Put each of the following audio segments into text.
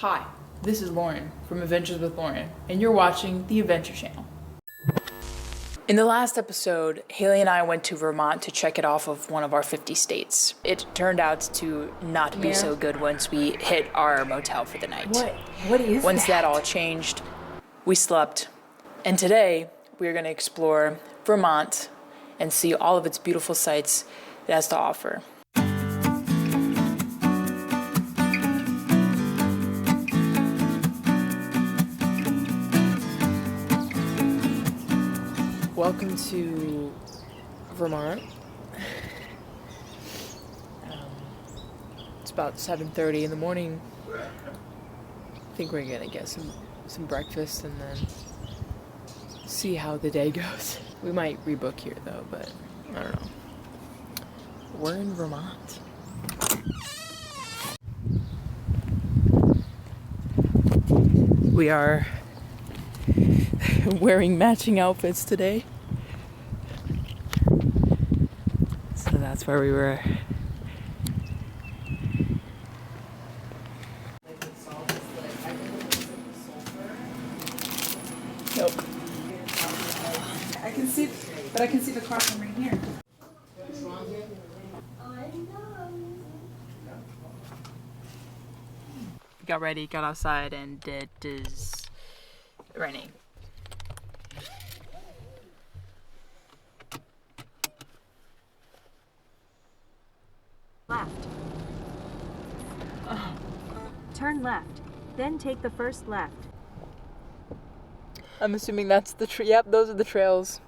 Hi, this is Lauren from Adventures with Lauren, and you're watching the Adventure Channel. In the last episode, Haley and I went to Vermont to check it off of one of our 50 states. It turned out to not be so good once we hit our motel for the night. What is Once that all changed, we slept. And today, we're going to explore Vermont and see all of its beautiful sights it has to offer. Welcome to Vermont. It's about 7:30 in the morning. I think we're gonna get some breakfast and then see how the day goes. We might rebook here though, but I don't know. We're in Vermont. We are wearing matching outfits today. So that's where we were. Nope. I can see, but I can see the crossing right here. Got ready, got outside, and it is raining. Left. Turn left, then take the first left. I'm assuming that's the yep, those are the trails.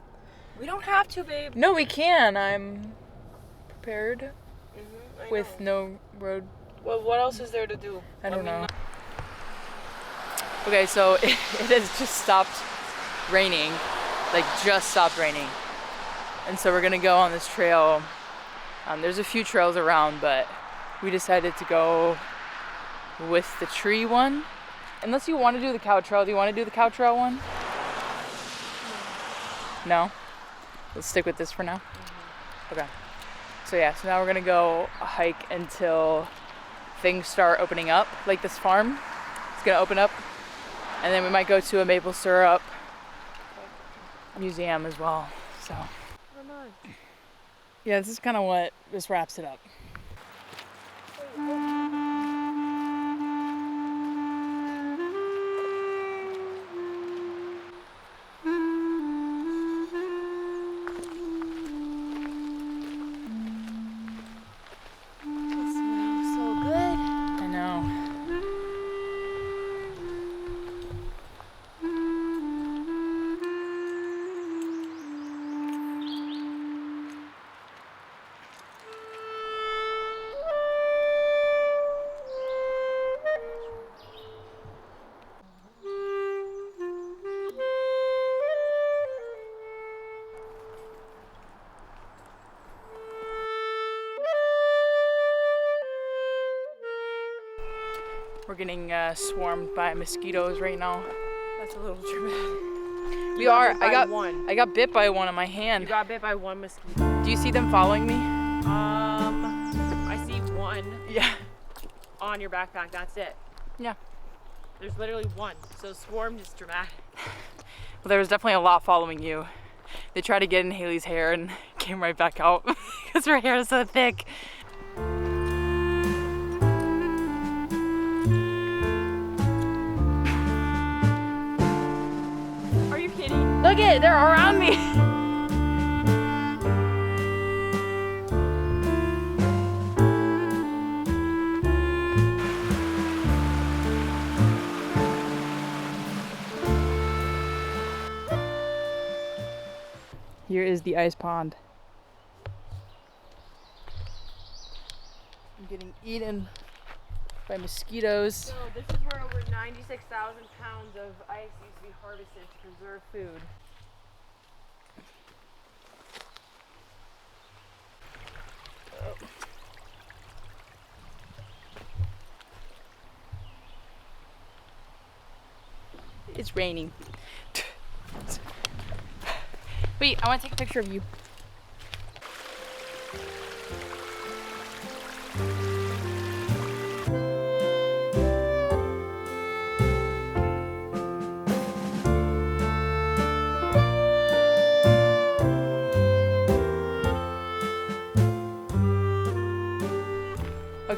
We don't have to, babe. No, we can. I'm prepared with no road. Well, what else is there to do? I don't know. Okay, so it has just stopped raining. Like, just stopped raining. And so we're gonna go on this trail. There's a few trails around, but we decided to go with the tree one. Unless you want to do the cow trail. Do you want to do the cow trail one? No? Let's stick with this for now? Okay. So yeah, so now we're gonna go hike until things start opening up. Like this farm, it's gonna open up. And then we might go to a maple syrup museum as well, so. Yeah, this is kind of what this wraps it up. We're getting swarmed by mosquitoes right now. That's a little dramatic. We are. One. I got bit by one on my hand. You got bit by one mosquito. Do you see them following me? I see one. Yeah. On your backpack. That's it. Yeah. There's literally one. So swarmed is dramatic. Well, there was definitely a lot following you. They tried to get in Haley's hair and came right back out because her hair is so thick. Look it, they're around me. Here is the ice pond. I'm getting eaten by mosquitoes. So this is where over 96,000 pounds of ice used to be harvested to preserve food. It's raining. Wait, I want to take a picture of you.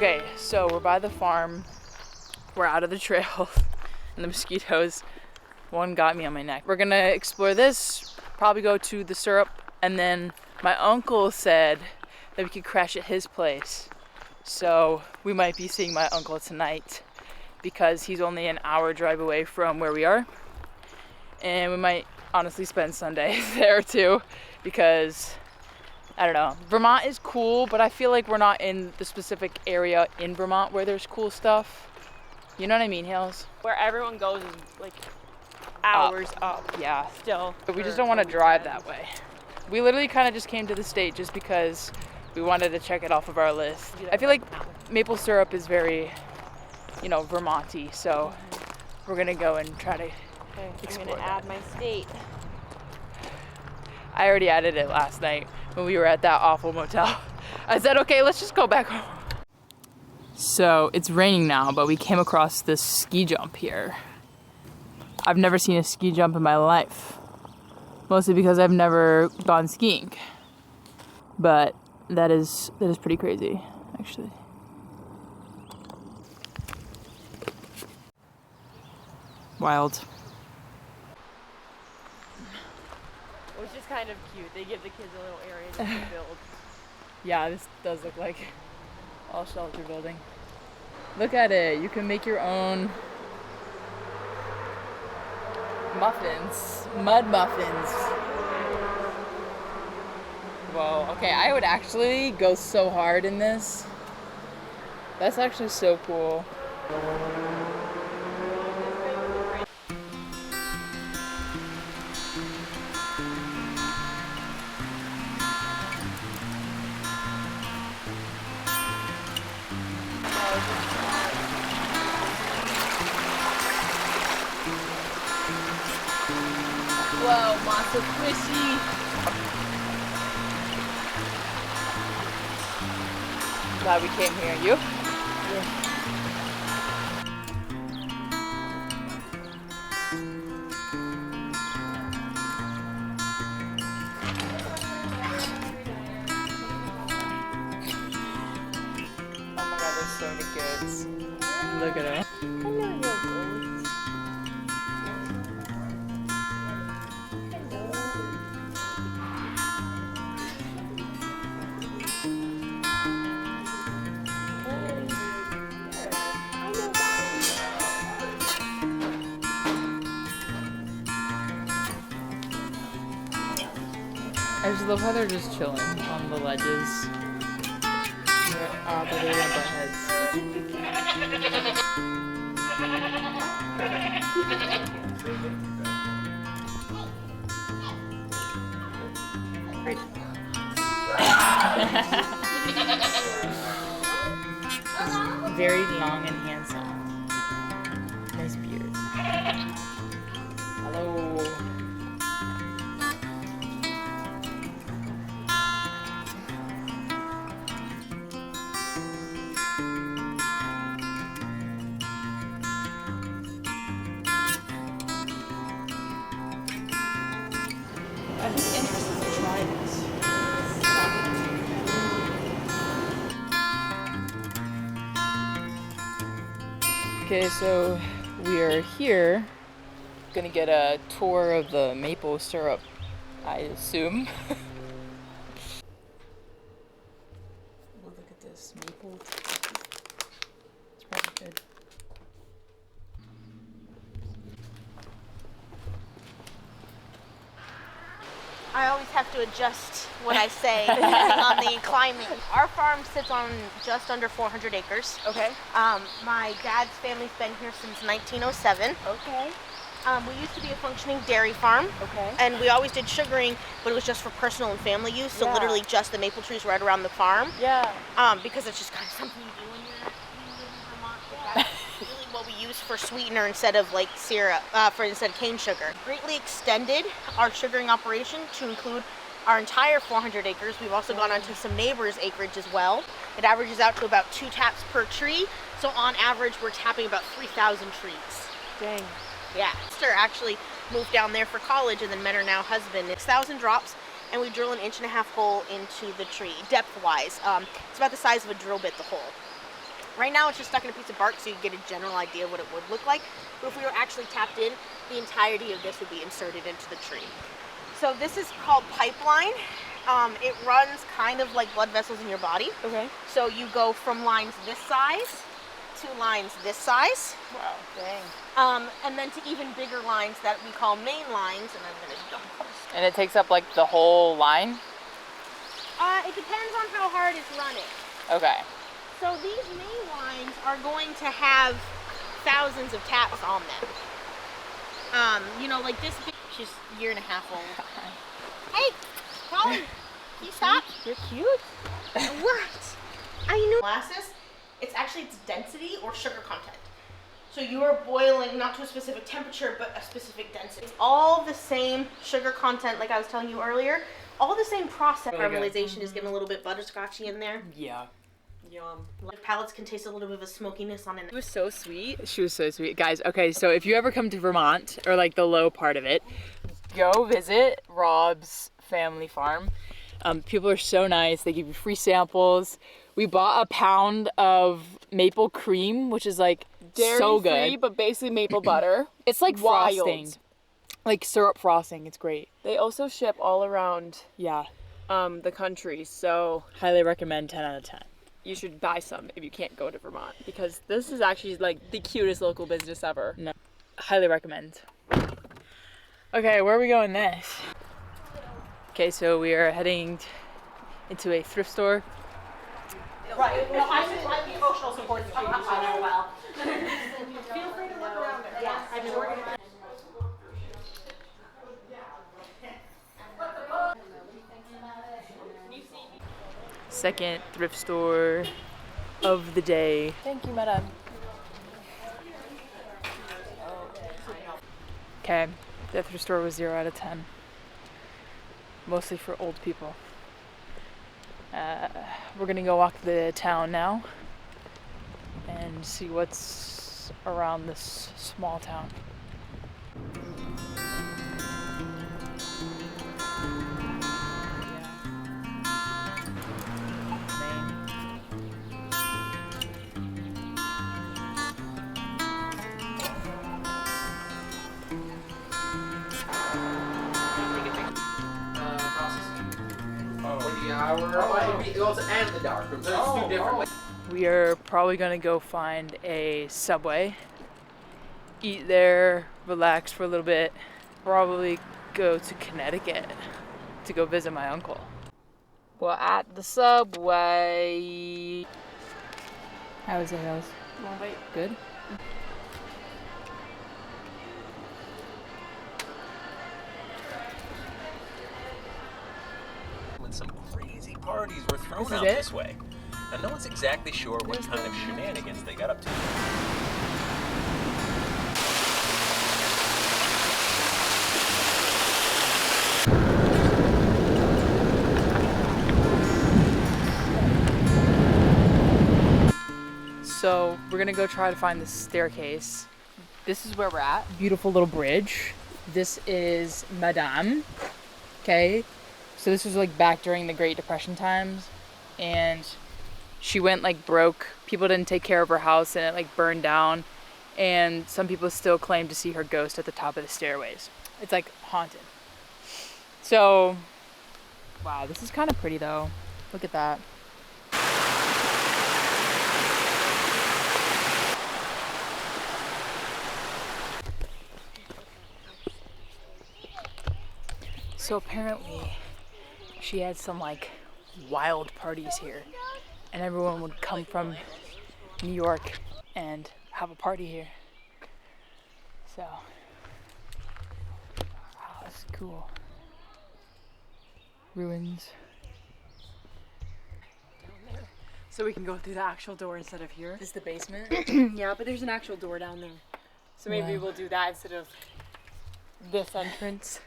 Okay, so we're by the farm. We're out of the trail and the mosquitoes. One got me on my neck. We're gonna explore this, probably go to the syrup, and then my uncle said that we could crash at his place. So we might be seeing my uncle tonight because he's only an hour drive away from where we are. And we might honestly spend Sunday there too because, I don't know, Vermont is cool, but I feel like we're not in the specific area in Vermont where there's cool stuff. You know what I mean, Hales? Where everyone goes is like hours up. Yeah. Still. But we just don't want to drive that way. We literally kind of just came to the state just because we wanted to check it off of our list. I feel like maple syrup is very, you know, Vermont-y, so we're gonna go and try to explore. I'm gonna add my state. I already added it last night when we were at that awful motel. I said, okay, let's just go back home. So it's raining now, but we came across this ski jump here. I've never seen a ski jump in my life. Mostly because I've never gone skiing. But that is pretty crazy, actually. Wild. Which is kind of cute. They give the kids a little area to build. Yeah, this does look like all shelter building. Look at it. You can make your own muffins. Mud muffins. Whoa. Okay, I would actually go so hard in this. That's actually so cool. Whoa, monster squishy. Glad we came here. You? Yeah. Oh my god, there's so many goods. Look at it. I just love how they're just chilling on the ledges. But they're in butt heads. Very long and handsome. Nice beard. Hello. I'm just interested to try this. Okay, so we are here. Gonna get a tour of the maple syrup, I assume. Look at this maple. It's probably good. I always have to adjust what I say depending on the climate. Our farm sits on just under 400 acres. Okay. My dad's family's been here since 1907. Okay. We used to be a functioning dairy farm. Okay. And we always did sugaring, but it was just for personal and family use. So Yeah. literally just the maple trees right around the farm. Yeah. Because it's just kind of something you do when you live in Vermont. But that's really what we use for sweetener instead of like syrup, instead of cane sugar. Greatly extended our sugaring operation to include our entire 400 acres. We've also gone onto some neighbors' acreage as well. It averages out to about 2 taps per tree. So on average, we're tapping about 3,000 trees. Dang. Yeah. Sister actually moved down there for college and then met her now husband. 6,000 drops, and we drill an 1.5 inch hole into the tree, depth-wise. It's about the size of a drill bit, the hole. Right now it's just stuck in a piece of bark so you get a general idea what it would look like. But if we were actually tapped in, the entirety of this would be inserted into the tree. So this is called pipeline. It runs kind of like blood vessels in your body. Okay. So you go from lines this size to lines this size. Wow. Dang. And then to even bigger lines that we call main lines. And I'm going to dump this. And it takes up like the whole line? It depends on how hard it's running. Okay. So these main lines are going to have thousands of taps on them. You know, like this, she's a year and a half old. Hey, Colin, can you stop? You're cute. What? I know. Molasses, it's actually its density or sugar content. So you are boiling not to a specific temperature, but a specific density. It's all the same sugar content, like I was telling you earlier. All the same process. Caramelization is getting a little bit butterscotchy in there. Yeah. Yum. Palates can taste a little bit of a smokiness on it. It was so sweet. She was so sweet. Guys, okay, so if you ever come to Vermont, or like the low part of it, go visit Rob's family farm. People are so nice. They give you free samples. We bought a pound of maple cream, which is like so good. Dairy-free, but basically maple butter. It's like Wild. frosting. Like syrup frosting. It's great. They also ship all around Yeah. the country, so Highly recommend 10 out of 10. you should buy some if you can't go to Vermont, because this is actually like the cutest local business ever. No. Highly recommend. Okay, where are we going next? Okay, so we are heading into a thrift store. Right. No, I'm the emotional support for you as well. Feel free to look around it. Yes, I've been working. Second thrift store of the day. Thank you, madam. Okay, the thrift store was 0 out of 10. Mostly for old people. We're gonna go walk the town now and see what's around this small town. It goes and the dark room. So it's two different. We are probably gonna go find a Subway, eat there, relax for a little bit, probably go to Connecticut to go visit my uncle. We're at the Subway. How was it? Good? When some crazy parties were thrown This is out it? this way. Now, no one's exactly sure what kind of shenanigans they got up to. So we're gonna go try to find the staircase. This is where we're at. Beautiful little bridge. This is Madame. Okay. So this was like back during the Great Depression times, and she went like broke. People didn't take care of her house and it like burned down, and some people still claim to see her ghost at the top of the stairways. It's like haunted. So, wow, this is kind of pretty though. Look at that. So apparently she had some like wild parties here, and everyone would come from New York and have a party here. So, wow, that's cool. Ruins. So we can go through the actual door instead of here. This is the basement. Yeah, but there's an actual door down there. So maybe Wow. we'll do that instead of this entrance.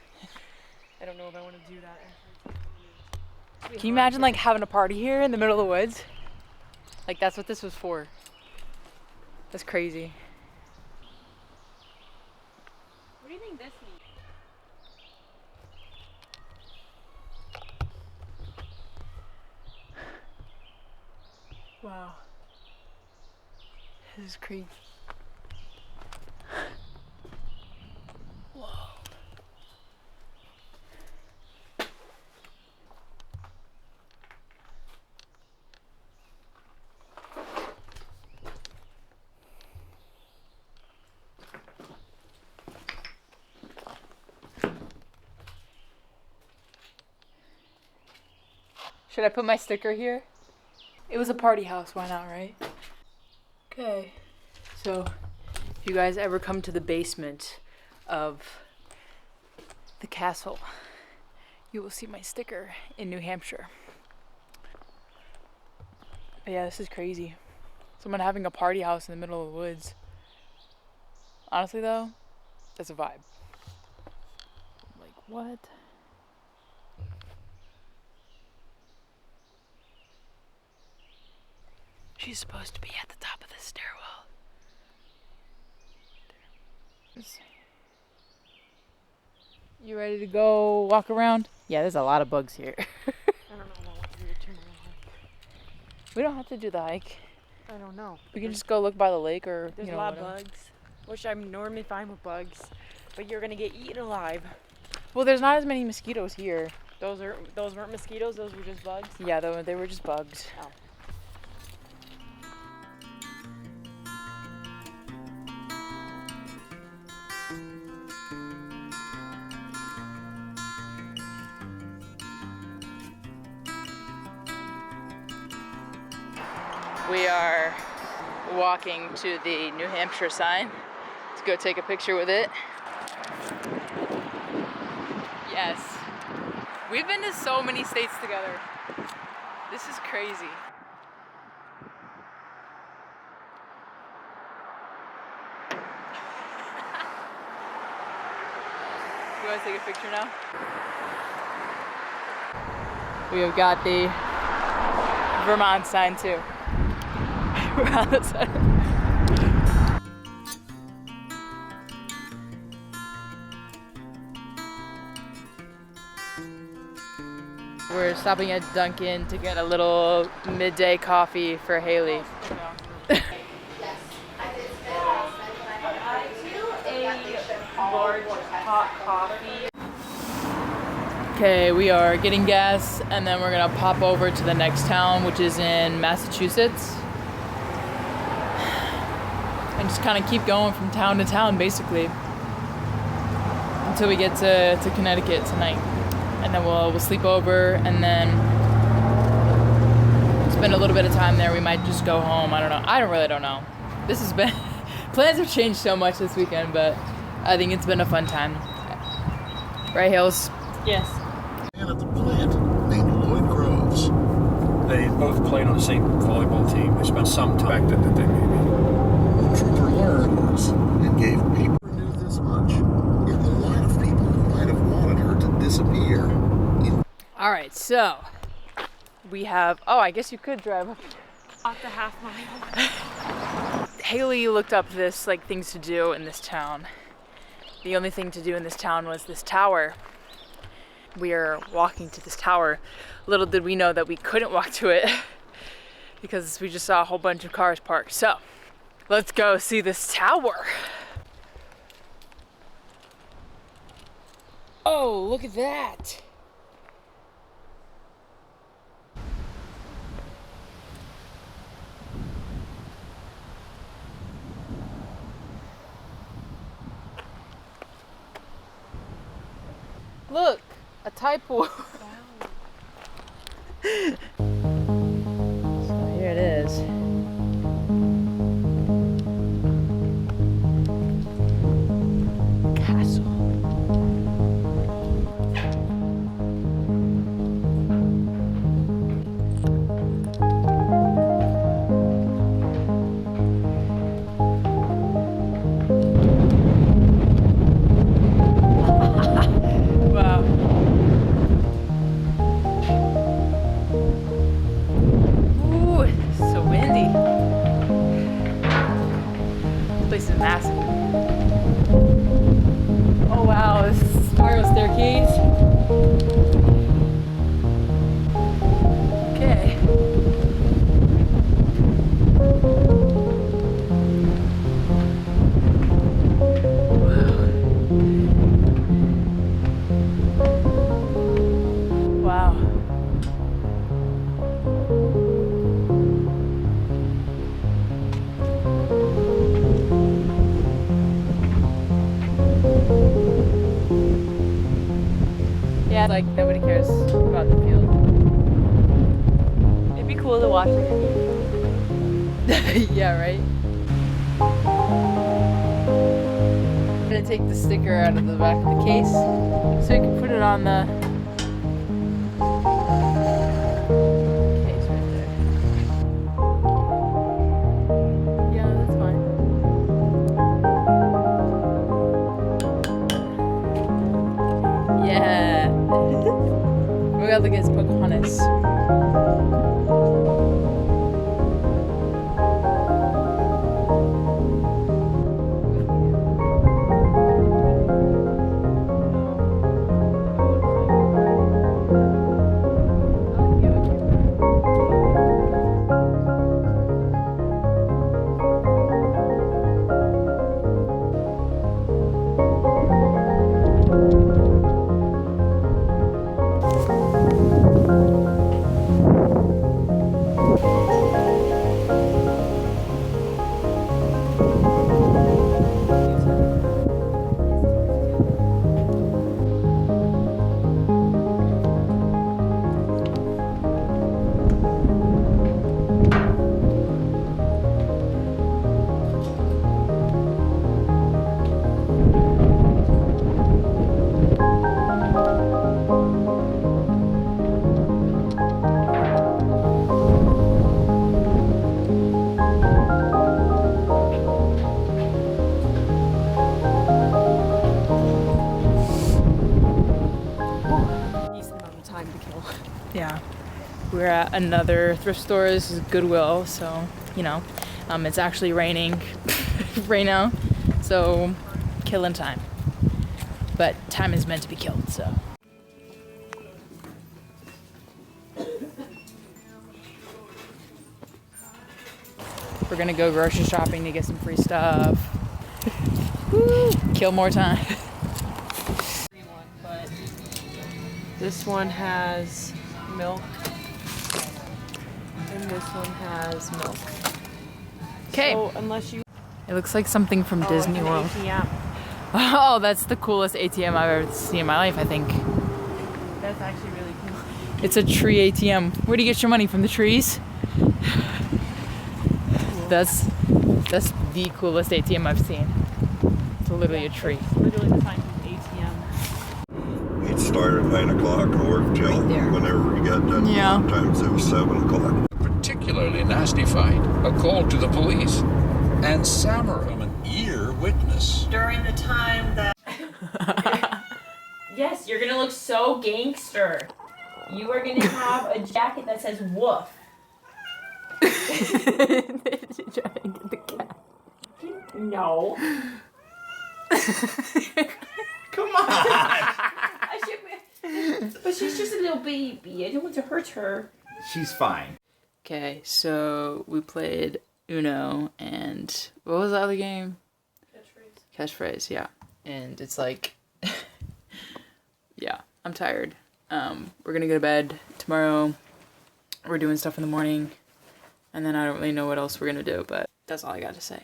I don't know if I want to do that entrance. Can you imagine like having a party here in the middle of the woods? Like that's what this was for. That's crazy. What do you think this means? Wow. This is crazy. Whoa. Should I put my sticker here? It was a party house, why not, right? Okay. So, if you guys ever come to the basement of the castle, you will see my sticker in New Hampshire. But yeah, this is crazy. Someone having a party house in the middle of the woods. Honestly though, that's a vibe. Like, what? She's supposed to be at the top of the stairwell. You ready to go walk around? Yeah, there's a lot of bugs here. I don't know what to do with tomorrow. We don't have to do the hike. I don't know. We can just go look by the lake or, There's you know, a lot whatever. of bugs, which I'm normally fine with bugs, but you're gonna get eaten alive. Well, there's not as many mosquitoes here. Those weren't mosquitoes, those were just bugs. Yeah, they were just bugs. Oh. We are walking to the New Hampshire sign to go take a picture with it. Yes. We've been to so many states together. This is crazy. You want to take a picture now? We have got the Vermont sign too. We're on the side. We're stopping at Dunkin' to get a little midday coffee for Haley. Large hot coffee. Okay, we are getting gas and then we're gonna pop over to the next town, which is in Massachusetts. And just kind of keep going from town to town, basically, until we get to Connecticut tonight. And then we'll sleep over and then spend a little bit of time there. We might just go home. I don't know. I really don't know. This has been plans have changed so much this weekend, but I think it's been a fun time. Right, Hills? Yes. And at the plant named Lloyd Groves. They both played on the same volleyball team. They spent some time that they maybe. The trooper learns and gave paper knew this much. Yet the line of people who might have wanted her to disappear. All right, so we have. Oh, I guess you could drive up. Off the half mile. Haley looked up this like things to do in this town. The only thing to do in this town was this tower. We are walking to this tower. Little did we know that we couldn't walk to it because we just saw a whole bunch of cars parked. So let's go see this tower. Oh, look at that. Look, a typo. So here it is. Castle. Wow. Ooh, it's so windy. It's like nobody cares about the field. It'd be cool to watch like Yeah, right? I'm gonna take the sticker out of the back of the case so you can put it on the case right there. Yeah, that's fine. Yeah. We gotta look at his Pocahontas. decent amount of time to kill. Yeah. We're at another thrift store. This is Goodwill, so, you know, it's actually raining right now, so killing time. But time is meant to be killed, so. We're gonna go grocery shopping to get some free stuff. Woo! Kill more time. But this one has milk, and this one has milk. Okay. So unless you It looks like something from Disney like an World. ATM. Oh, that's the coolest ATM I've ever seen in my life, I think. That's actually really cool. It's a tree ATM. Where do you get your money? From the trees? That's the coolest ATM I've seen. It's literally a tree. It's literally the size of an ATM. We'd start at 9 o'clock and work till whenever we got done. Yeah. Sometimes it was 7 o'clock. Particularly nasty fight, a call to the police, and Samarum, an ear witness. During the time that Yes, you're gonna look so gangster. You are gonna have a jacket that says woof. No. Come on! I should, but she's just a little baby. I don't want to hurt her. She's fine. Okay, so we played Uno and what was the other game? Catchphrase, yeah. And it's like, yeah, I'm tired. We're gonna go to bed tomorrow. We're doing stuff in the morning. And then I don't really know what else we're gonna do, but that's all I got to say.